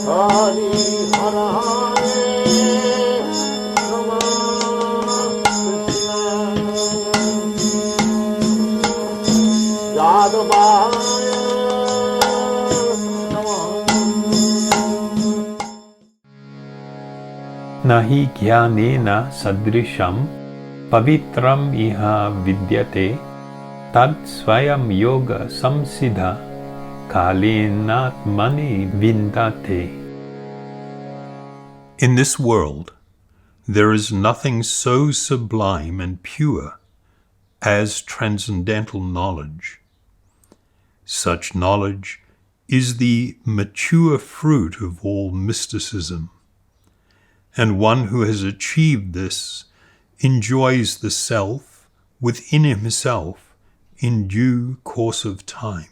Hari Hara Rama Krishna Yadavaya Nahi jnanena sadrisham pavitram iha vidyate tad swayam yoga samsiddha kalenatmani vindate. In this world, there is nothing so sublime and pure as transcendental knowledge. Such knowledge is the mature fruit of all mysticism, and one who has achieved this enjoys the self within himself in due course of time.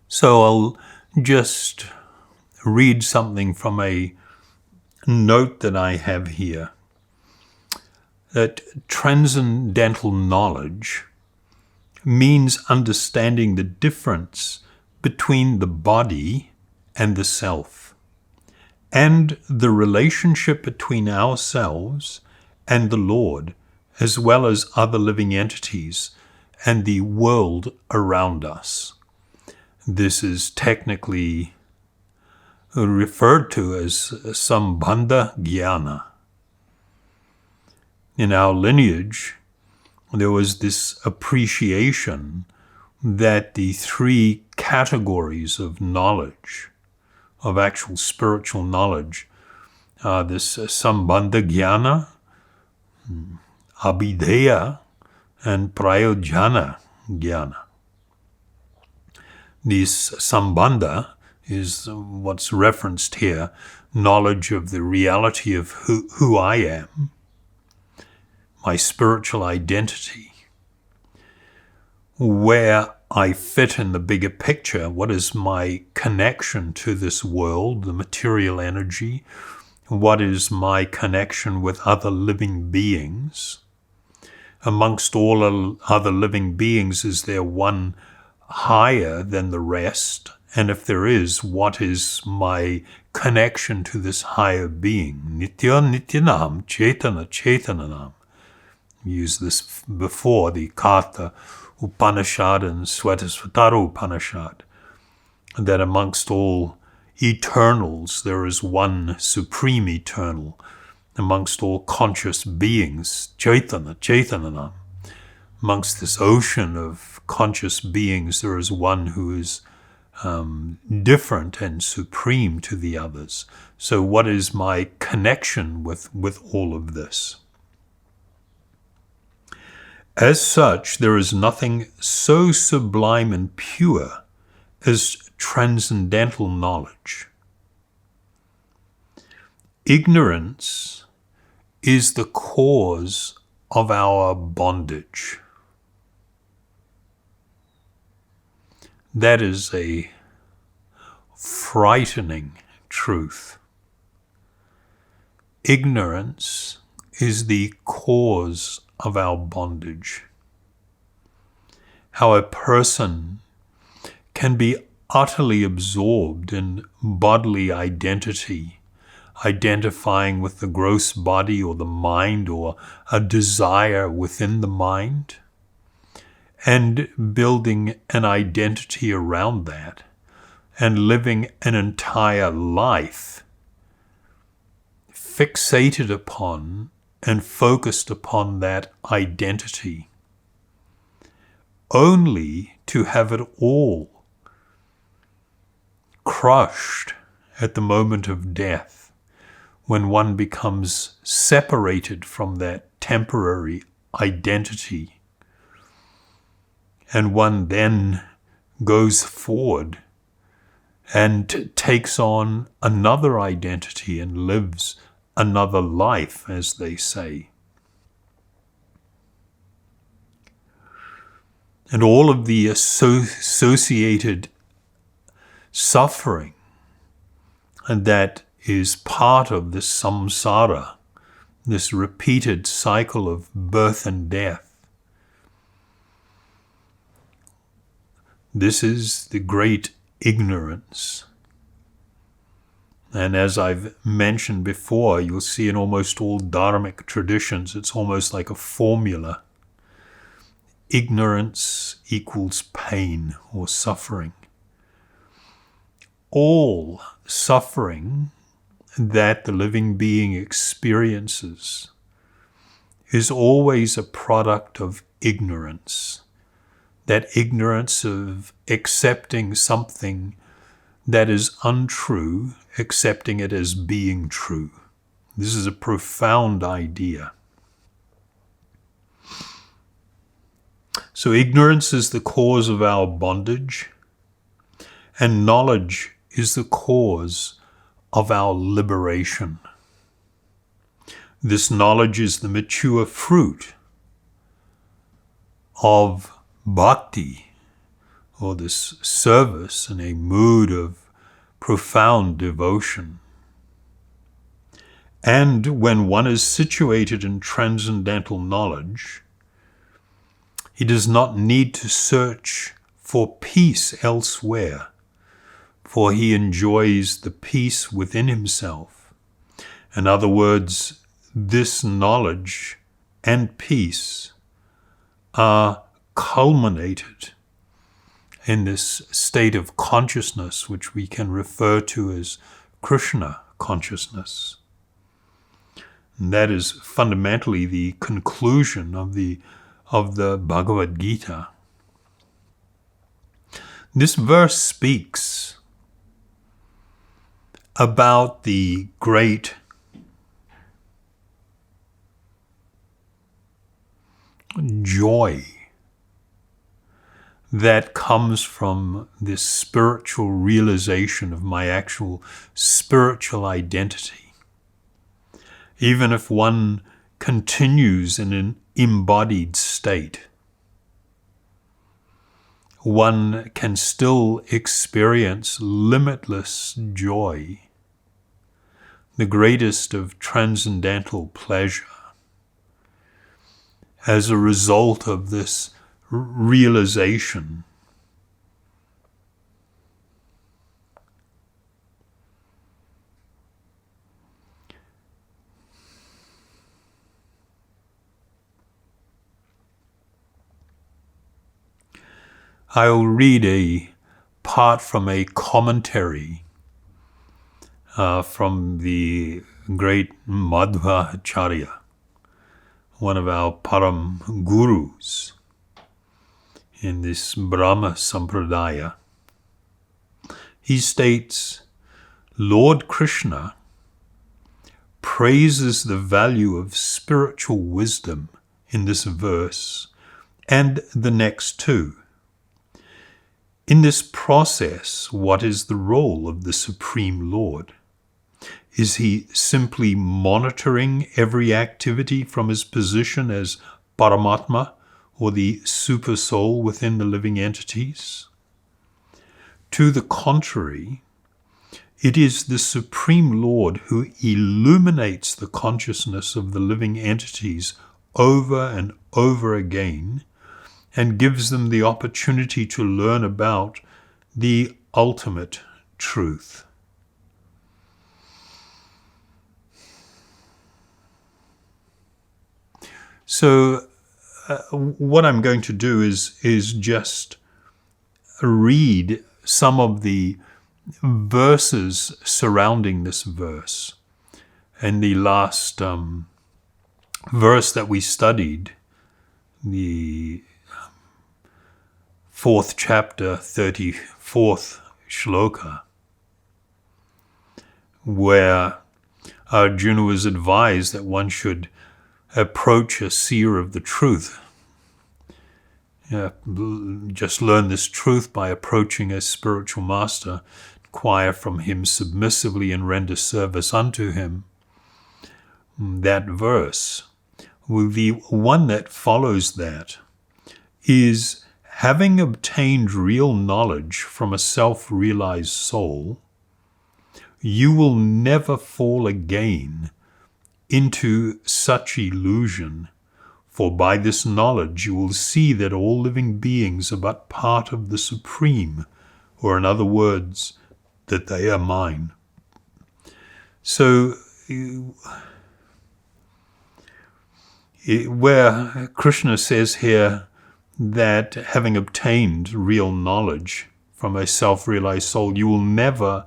So I'll just read something from a note that I have here, that transcendental knowledge means understanding the difference between the body and the self, and the relationship between ourselves and the Lord, as well as other living entities and the world around us. This is technically referred to as Sambandha Jnana. In our lineage, there was this appreciation that the three categories of knowledge, of actual spiritual knowledge, this Sambandha Jnana, Abhideya, and Prayojana Jnana. This Sambandha is what's referenced here, knowledge of the reality of who I am, my spiritual identity, where I fit in the bigger picture, what is my connection to this world, the material energy, what is my connection with other living beings. Amongst all other living beings, is there one higher than the rest? And if there is, what is my connection to this higher being? Nitya Nityanam, Chaitana Chaitananam. We used this before, the Katha Upanishad and Swetasvatara Upanishad, that amongst all eternals there is one supreme eternal. Amongst all conscious beings, Chaitana Chaitananam. Amongst this ocean of conscious beings, there is one who is different and supreme to the others. So what is my connection with all of this? As such, there is nothing so sublime and pure as transcendental knowledge. Ignorance is the cause of our bondage. That is a frightening truth. Ignorance is the cause of our bondage. How a person can be utterly absorbed in bodily identity, identifying with the gross body or the mind or a desire within the mind, and building an identity around that, and living an entire life fixated upon and focused upon that identity, only to have it all crushed at the moment of death, when one becomes separated from that temporary identity, and one then goes forward and takes on another identity and lives another life, as they say. And all of the associated suffering, and that is part of this samsara, this repeated cycle of birth and death. This is the great ignorance. And as I've mentioned before, you'll see in almost all dharmic traditions, it's almost like a formula. Ignorance equals pain or suffering. All suffering that the living being experiences is always a product of ignorance. That ignorance of accepting something that is untrue, accepting it as being true. This is a profound idea. So ignorance is the cause of our bondage, and knowledge is the cause of our liberation. This knowledge is the mature fruit of bhakti, or this service in a mood of profound devotion. And when one is situated in transcendental knowledge, he does not need to search for peace elsewhere, for he enjoys the peace within himself. In other words, this knowledge and peace are culminated in this state of consciousness, which we can refer to as Krishna consciousness. And that is fundamentally the conclusion of the Bhagavad Gita. This verse speaks about the great joy that comes from this spiritual realization of my actual spiritual identity. Even if one continues in an embodied state, one can still experience limitless joy, the greatest of transcendental pleasure, as a result of this realization. I'll read a part from a commentary from the great Madhvacharya, one of our Param Gurus in this Brahma Sampradaya. He states, Lord Krishna praises the value of spiritual wisdom in this verse and the next two. In this process, what is the role of the Supreme Lord? Is he simply monitoring every activity from his position as Paramatma, or the super soul within the living entities? To the contrary, it is the Supreme Lord who illuminates the consciousness of the living entities over and over again, and gives them the opportunity to learn about the ultimate truth. So what I'm going to do is just read some of the verses surrounding this verse. In the last verse that we studied, the 4th chapter, 34th shloka, where Arjuna was advised that one should approach a seer of the truth. Just learn this truth by approaching a spiritual master, inquire from him submissively and render service unto him. That verse, the one that follows that, is having obtained real knowledge from a self-realized soul, you will never fall again into such illusion, For by this knowledge you will see that all living beings are but part of the Supreme, or in other words, that they are mine. So, where Krishna says here that having obtained real knowledge from a self-realized soul, you will never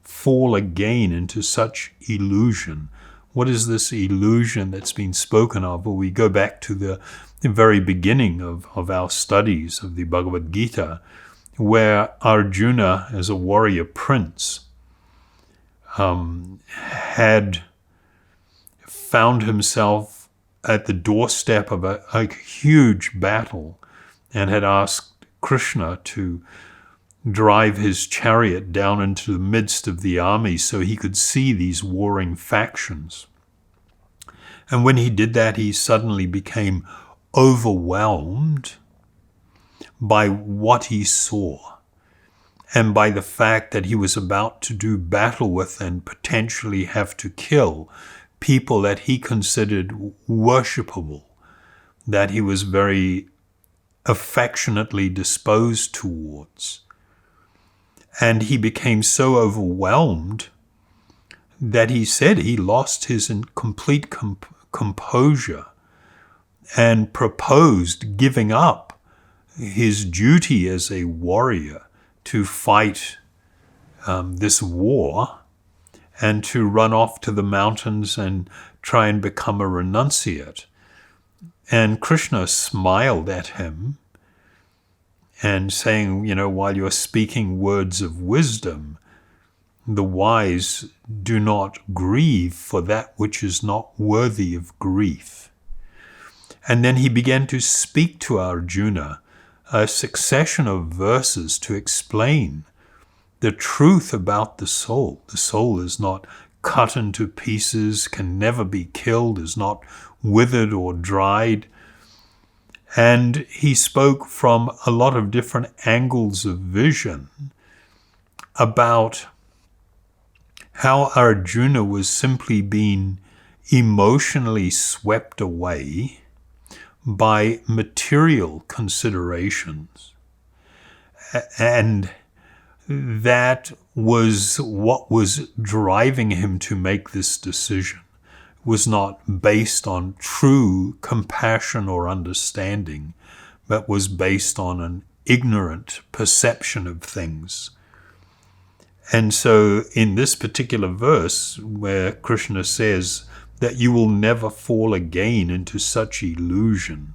fall again into such illusion. What is this illusion that's been spoken of? Well, we go back to the very beginning of our studies of the Bhagavad Gita, where Arjuna, as a warrior prince, had found himself at the doorstep of a huge battle and had asked Krishna to drive his chariot down into the midst of the army so he could see these warring factions. And when he did that, he suddenly became overwhelmed by what he saw and by the fact that he was about to do battle with and potentially have to kill people that he considered worshipable, that he was very affectionately disposed towards. And he became so overwhelmed that he said he lost his complete composure and proposed giving up his duty as a warrior to fight this war and to run off to the mountains and try and become a renunciate. And Krishna smiled at him and saying, while you're speaking words of wisdom, the wise do not grieve for that which is not worthy of grief. And then he began to speak to Arjuna a succession of verses to explain the truth about the soul. The soul is not cut into pieces, can never be killed, is not withered or dried. And he spoke from a lot of different angles of vision about how Arjuna was simply being emotionally swept away by material considerations. And that was what was driving him to make this decision. It was not based on true compassion or understanding, but was based on an ignorant perception of things. And so in this particular verse where Krishna says that you will never fall again into such illusion,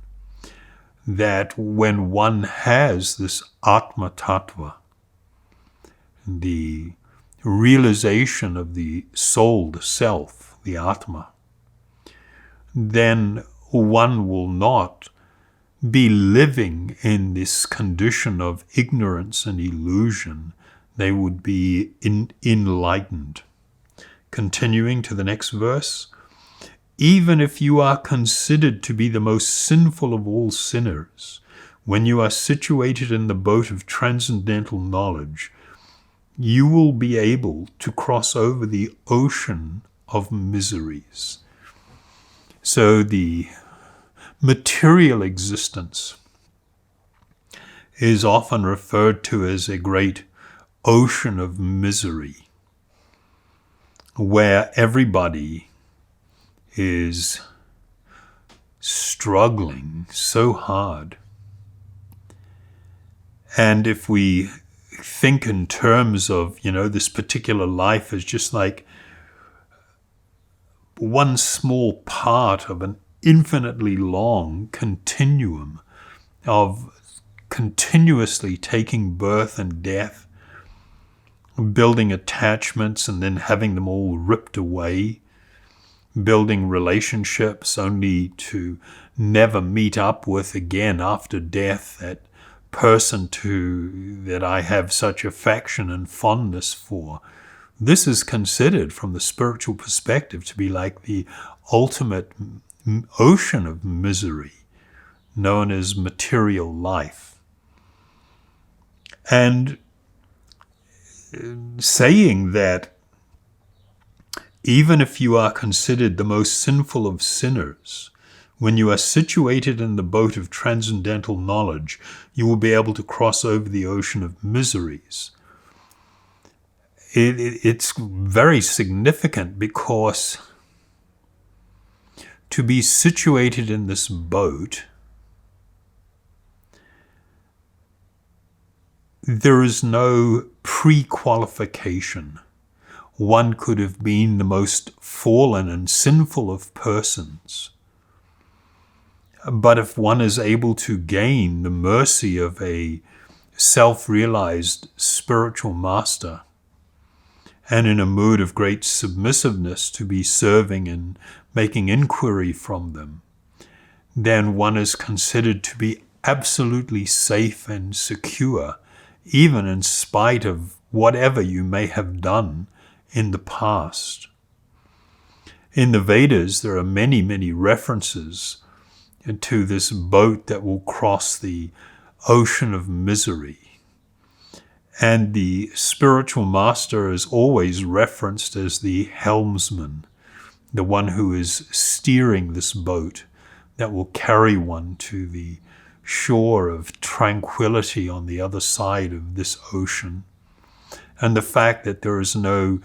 that when one has this Atma Tattva, the realization of the soul, the self, the Atma, then one will not be living in this condition of ignorance and illusion. They would be enlightened. Continuing to the next verse, even if you are considered to be the most sinful of all sinners, when you are situated in the boat of transcendental knowledge, you will be able to cross over the ocean of miseries. So the material existence is often referred to as a great ocean of misery, where everybody is struggling so hard. And if we think in terms of, this particular life as just like one small part of an infinitely long continuum of continuously taking birth and death, building attachments and then having them all ripped away, building relationships only to never meet up with again after death that person that I have such affection and fondness for. This is considered from the spiritual perspective to be like the ultimate ocean of misery known as material life. And saying that even if you are considered the most sinful of sinners, When you are situated in the boat of transcendental knowledge, you will be able to cross over the ocean of miseries. It's very significant because to be situated in this boat, there is no pre-qualification. One could have been the most fallen and sinful of persons. But if one is able to gain the mercy of a self-realized spiritual master, and in a mood of great submissiveness to be serving and making inquiry from them, then one is considered to be absolutely safe and secure, even in spite of whatever you may have done in the past. In the Vedas, there are many, many references to this boat that will cross the ocean of misery. And the spiritual master is always referenced as the helmsman, the one who is steering this boat that will carry one to the shore of tranquility on the other side of this ocean. And the fact that there is no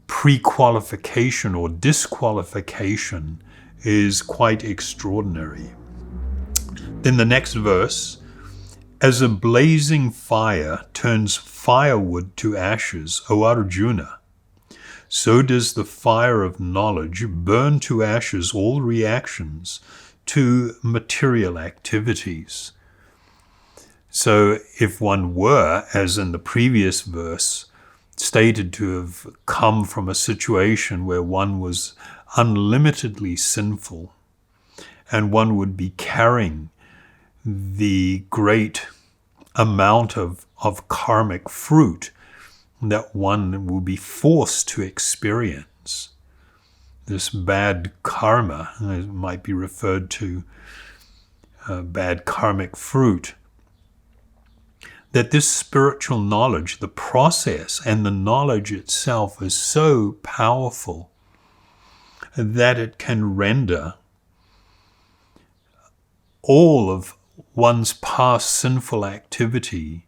pre-qualification or disqualification is quite extraordinary. Then the next verse, as a blazing fire turns firewood to ashes, O Arjuna, so does the fire of knowledge burn to ashes all reactions to material activities. So if one were, as in the previous verse, stated to have come from a situation where one was unlimitedly sinful, and one would be carrying the great amount of karmic fruit that one will be forced to experience. This bad karma, it might be referred to bad karmic fruit, that this spiritual knowledge, the process and the knowledge itself is so powerful that it can render all of one's past sinful activity,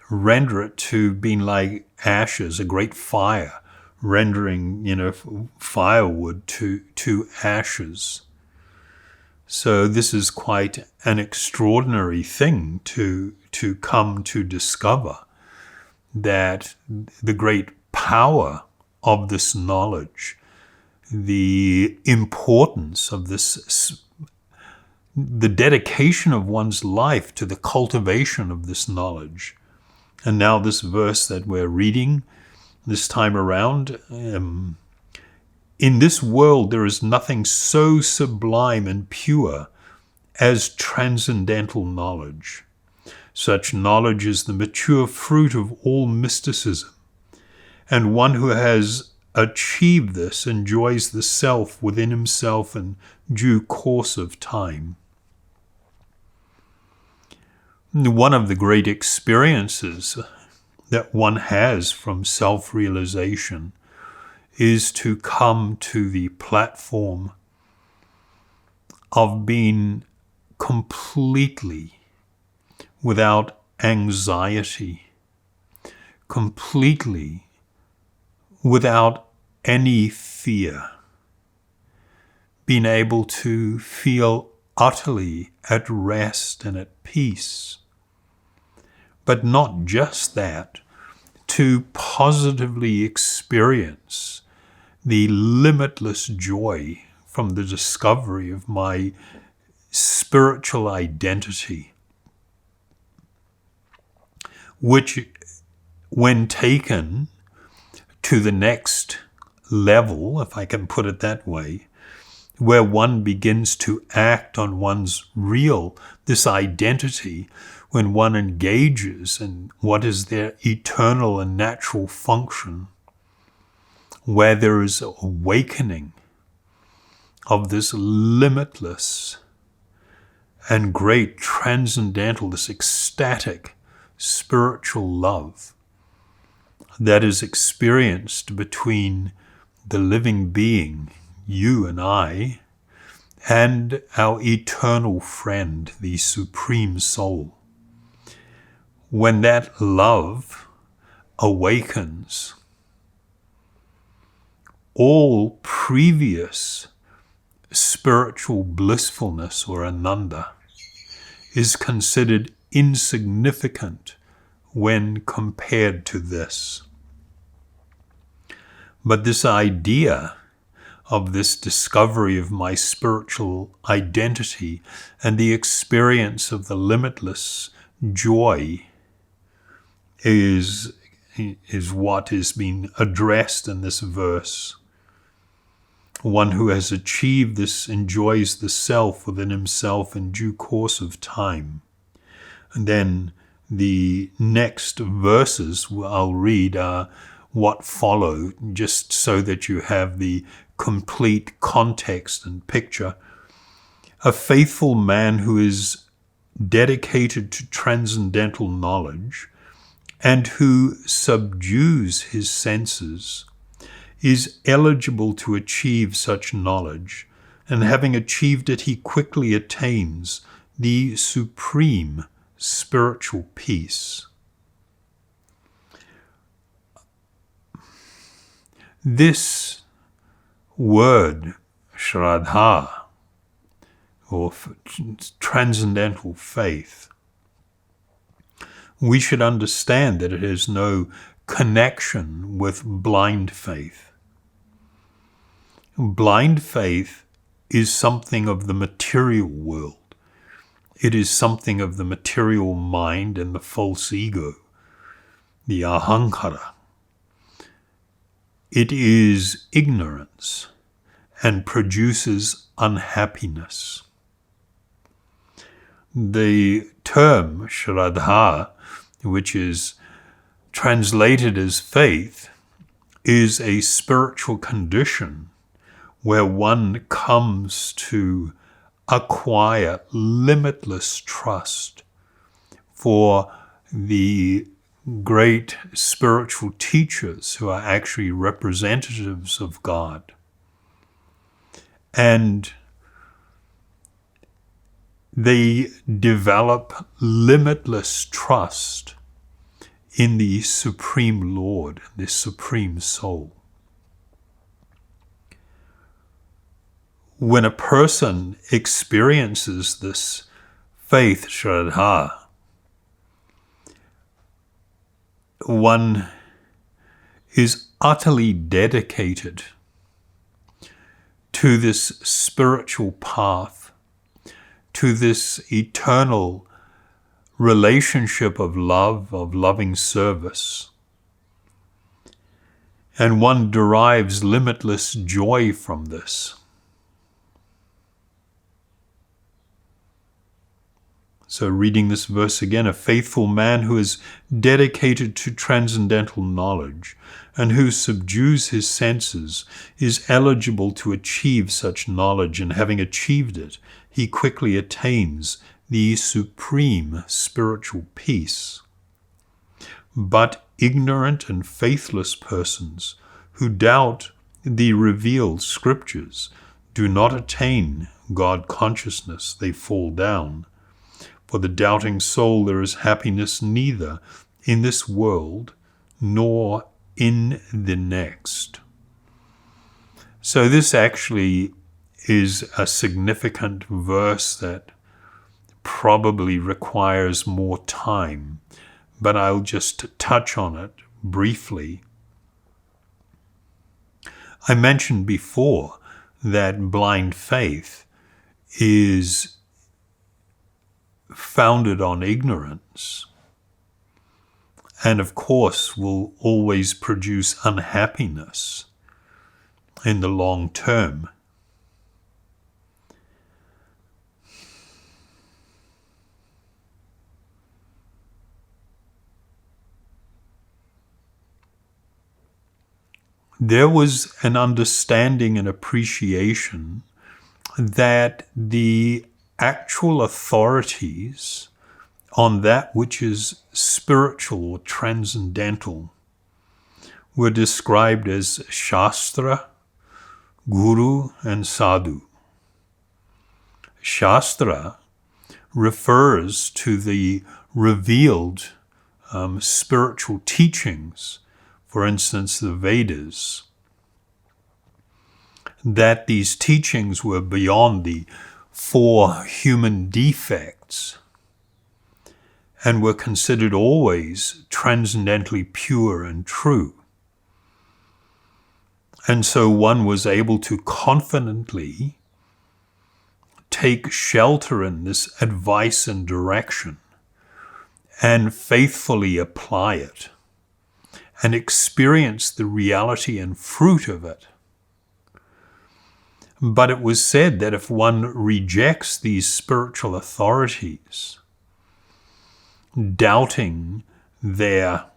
render it to being like ashes, a great fire, rendering, firewood to ashes. So this is quite an extraordinary thing to come to discover, that the great power of this knowledge, the importance of this, the dedication of one's life to the cultivation of this knowledge. And now this verse that we're reading this time around, in this world there is nothing so sublime and pure as transcendental knowledge. Such knowledge is the mature fruit of all mysticism, and one who has achieved this enjoys the self within himself in due course of time. One of the great experiences that one has from self-realization is to come to the platform of being completely without anxiety, completely without any fear, being able to feel utterly at rest and at peace. But not just that, to positively experience the limitless joy from the discovery of my spiritual identity, which, when taken to the next level, if I can put it that way, where one begins to act on one's this identity, when one engages in what is their eternal and natural function, where there is awakening of this limitless and great transcendental, this ecstatic spiritual love that is experienced between the living being, you and I, and our eternal friend, the Supreme Soul. When that love awakens, all previous spiritual blissfulness or ananda is considered insignificant when compared to this. But this idea of this discovery of my spiritual identity and the experience of the limitless joy is what is being addressed in this verse. One who has achieved this enjoys the self within himself in due course of time. And then the next verses I'll read are what follow, just so that you have the complete context and picture. A faithful man who is dedicated to transcendental knowledge and who subdues his senses is eligible to achieve such knowledge, and having achieved it, he quickly attains the supreme spiritual peace. This word, Shraddha, or transcendental faith, we should understand that it has no connection with blind faith. Blind faith is something of the material world. It is something of the material mind and the false ego, the ahankara. It is ignorance and produces unhappiness. The term Shraddha, which is translated as faith, is a spiritual condition where one comes to acquire limitless trust for the great spiritual teachers who are actually representatives of God. And they develop limitless trust in the Supreme Lord, the Supreme Soul. When a person experiences this faith, Shraddha, one is utterly dedicated to this spiritual path, to this eternal relationship of love, of loving service. And one derives limitless joy from this. So reading this verse again, a faithful man who is dedicated to transcendental knowledge and who subdues his senses is eligible to achieve such knowledge, and having achieved it, he quickly attains the supreme spiritual peace. But ignorant and faithless persons who doubt the revealed scriptures do not attain God consciousness, they fall down. For the doubting soul there is happiness neither in this world nor in the next. So this actually is a significant verse that probably requires more time, but I'll just touch on it briefly. I mentioned before that blind faith is founded on ignorance, and of course will always produce unhappiness in the long term. There was an understanding and appreciation that the actual authorities on that which is spiritual or transcendental were described as Shastra, Guru, and Sadhu. Shastra refers to the revealed spiritual teachings, for instance, the Vedas, that these teachings were beyond the 4 human defects and were considered always transcendently pure and true. And so one was able to confidently take shelter in this advice and direction and faithfully apply it and experience the reality and fruit of it. But it was said that if one rejects these spiritual authorities, doubting their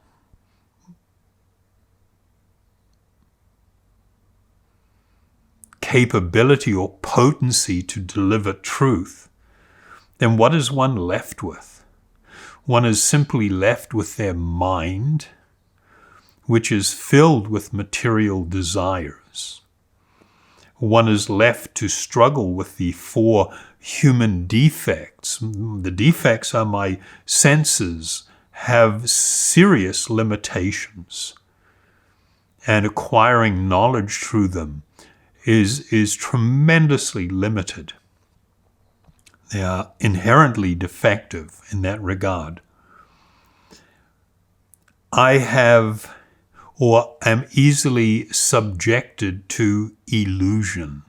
capability or potency to deliver truth, then what is one left with? One is simply left with their mind, which is filled with material desires. One is left to struggle with the 4 human defects. The defects are my senses have serious limitations, and acquiring knowledge through them is tremendously limited. They are inherently defective in that regard. I have or am easily subjected to illusion.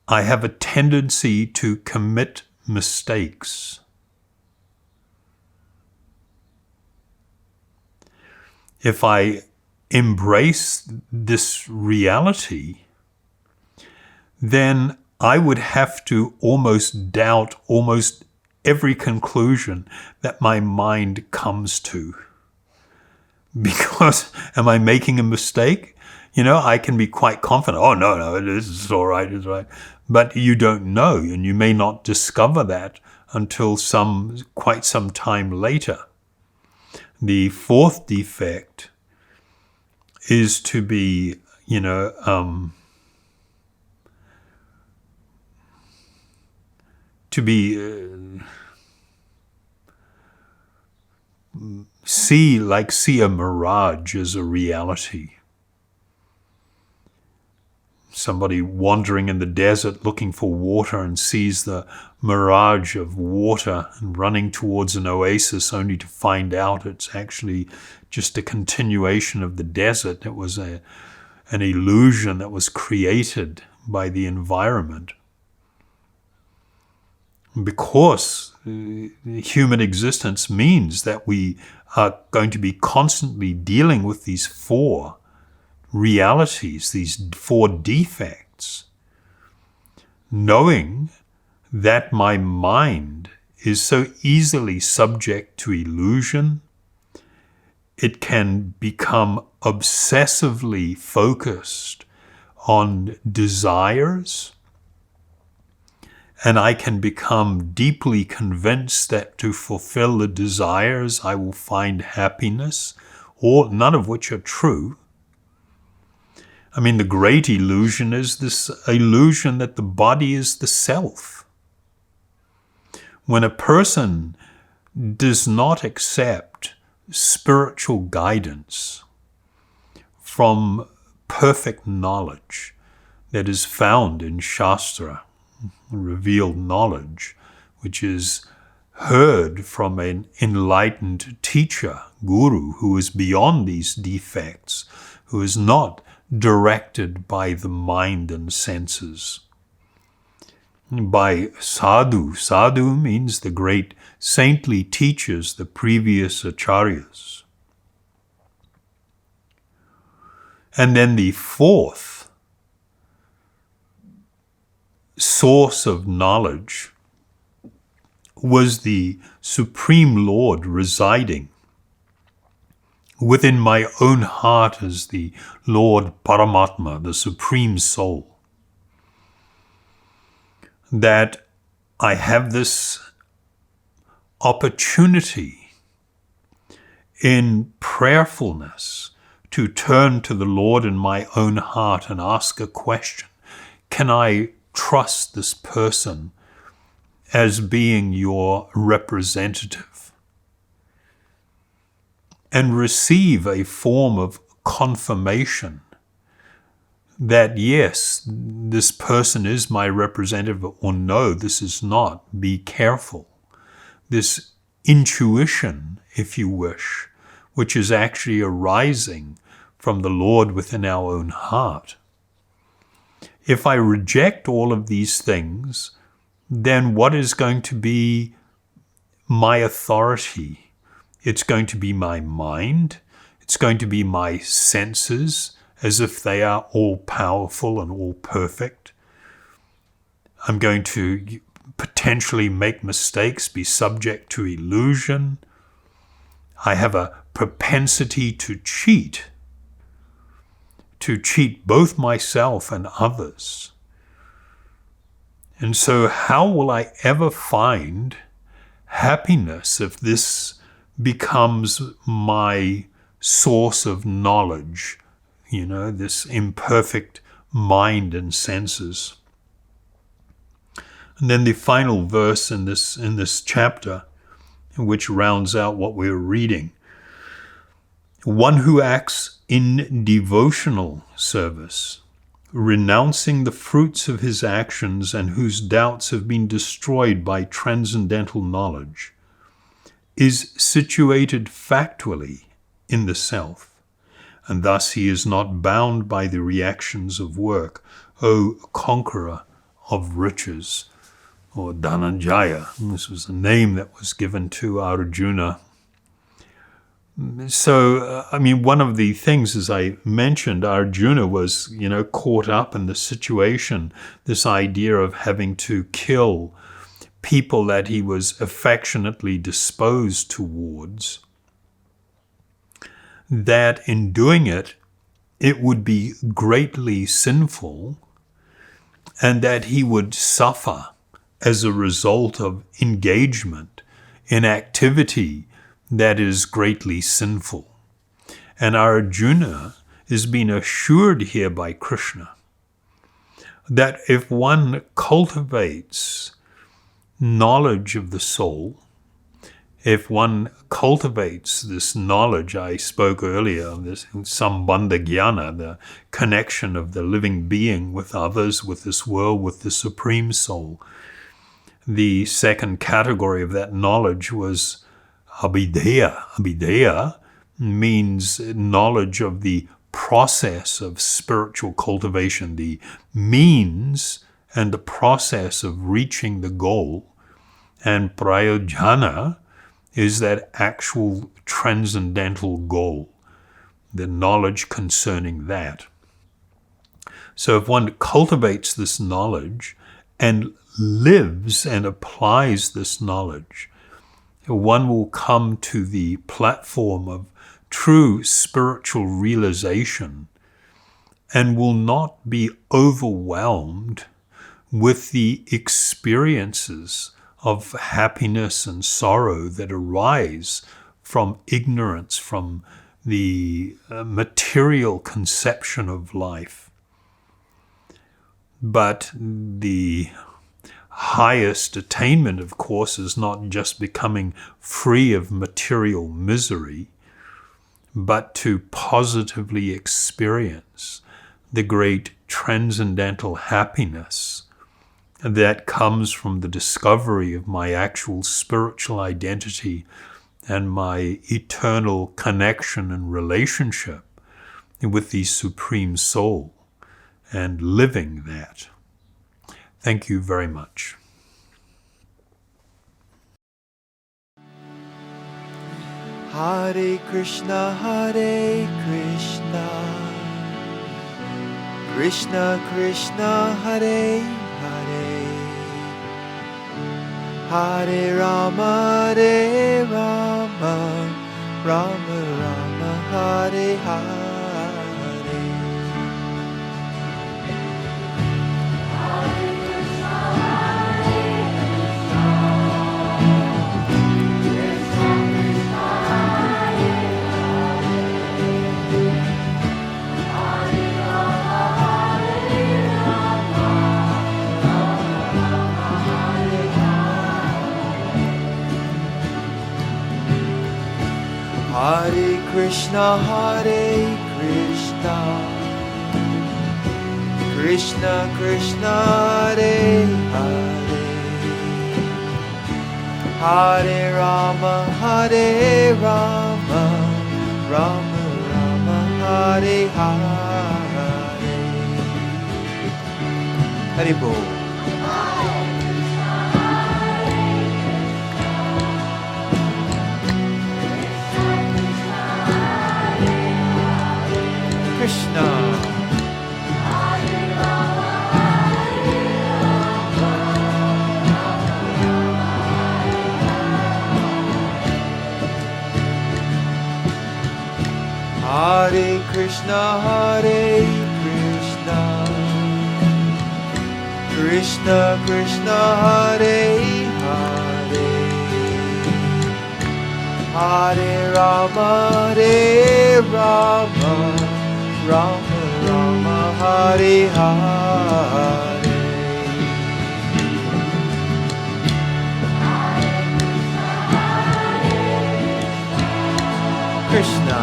I have a tendency to commit mistakes. If I embrace this reality, then I would have to almost doubt almost every conclusion that my mind comes to. Because am I making a mistake? I can be quite confident, oh no, it's all right, it's all right. But you don't know, and you may not discover that until quite some time later. The 4th defect is to be, see a mirage as a reality. Somebody wandering in the desert looking for water and sees the mirage of water and running towards an oasis only to find out it's actually just a continuation of the desert. It was an illusion that was created by the environment. Because human existence means that we are going to be constantly dealing with these 4 realities, these 4 defects, knowing that my mind is so easily subject to illusion, it can become obsessively focused on desires, and I can become deeply convinced that to fulfill the desires I will find happiness, none of which are true. I mean, the great illusion is this illusion that the body is the self. When a person does not accept spiritual guidance from perfect knowledge that is found in Shastra, revealed knowledge, which is heard from an enlightened teacher, guru, who is beyond these defects, who is not directed by the mind and senses. By sadhu. Sadhu means the great saintly teachers, the previous acharyas. And then the 4th source of knowledge was the Supreme Lord residing within my own heart as the Lord Paramatma, the Supreme Soul. That I have this opportunity in prayerfulness to turn to the Lord in my own heart and ask a question. can I trust this person as being your representative and receive a form of confirmation that yes, this person is my representative, or no, this is not. Be careful. This intuition, if you wish, which is actually arising from the Lord within our own heart. If I reject all of these things, then what is going to be my authority? It's going to be my mind. It's going to be my senses, as if they are all powerful and all perfect. I'm going to potentially make mistakes, be subject to illusion. I have a propensity to cheat both myself and others. And so how will I ever find happiness if this becomes my source of knowledge? This imperfect mind and senses. And then the final verse in this chapter, which rounds out what we're reading. One who acts in devotional service, renouncing the fruits of his actions and whose doubts have been destroyed by transcendental knowledge, is situated factually in the self. And thus he is not bound by the reactions of work, O conqueror of riches, or Dhananjaya. This was the name that was given to Arjuna. So, one of the things, as I mentioned, Arjuna was, caught up in the situation, this idea of having to kill people that he was affectionately disposed towards, that in doing it, it would be greatly sinful and that he would suffer as a result of engagement in activity that is greatly sinful. And Arjuna is being assured here by Krishna that if one cultivates knowledge of the soul, if one cultivates this knowledge I spoke earlier of, this sambandha jnana, the connection of the living being with others, with this world, with the Supreme Soul, the second category of that knowledge was abhideya. Abhideya means knowledge of the process of spiritual cultivation, the means and the process of reaching the goal. And prayojana is that actual transcendental goal, the knowledge concerning that. So if one cultivates this knowledge and lives and applies this knowledge, one will come to the platform of true spiritual realization and will not be overwhelmed with the experiences of happiness and sorrow that arise from ignorance, from the material conception of life. But the highest attainment, of course, is not just becoming free of material misery, but to positively experience the great transcendental happiness that comes from the discovery of my actual spiritual identity and my eternal connection and relationship with the Supreme Soul, and living that. Thank you very much. Hare Krishna, Krishna Krishna, Hare Hare, Hare Rama, Rama Rama, Hare Hare. Hare Krishna, Krishna Krishna, Hare Hare, Hare Rama, Rama Rama, Hare Hare. Hare Bol. Krishna. Hare Krishna, Krishna Krishna, Hare Hare, Hare Rama, Rama Rama, Hare Hare. Krishna.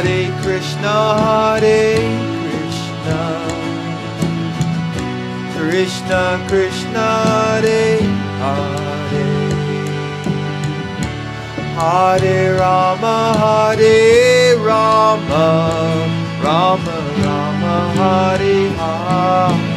Hare Krishna, Krishna Krishna, Hare Hare, Hare Rama, Rama Rama, Hare Hare.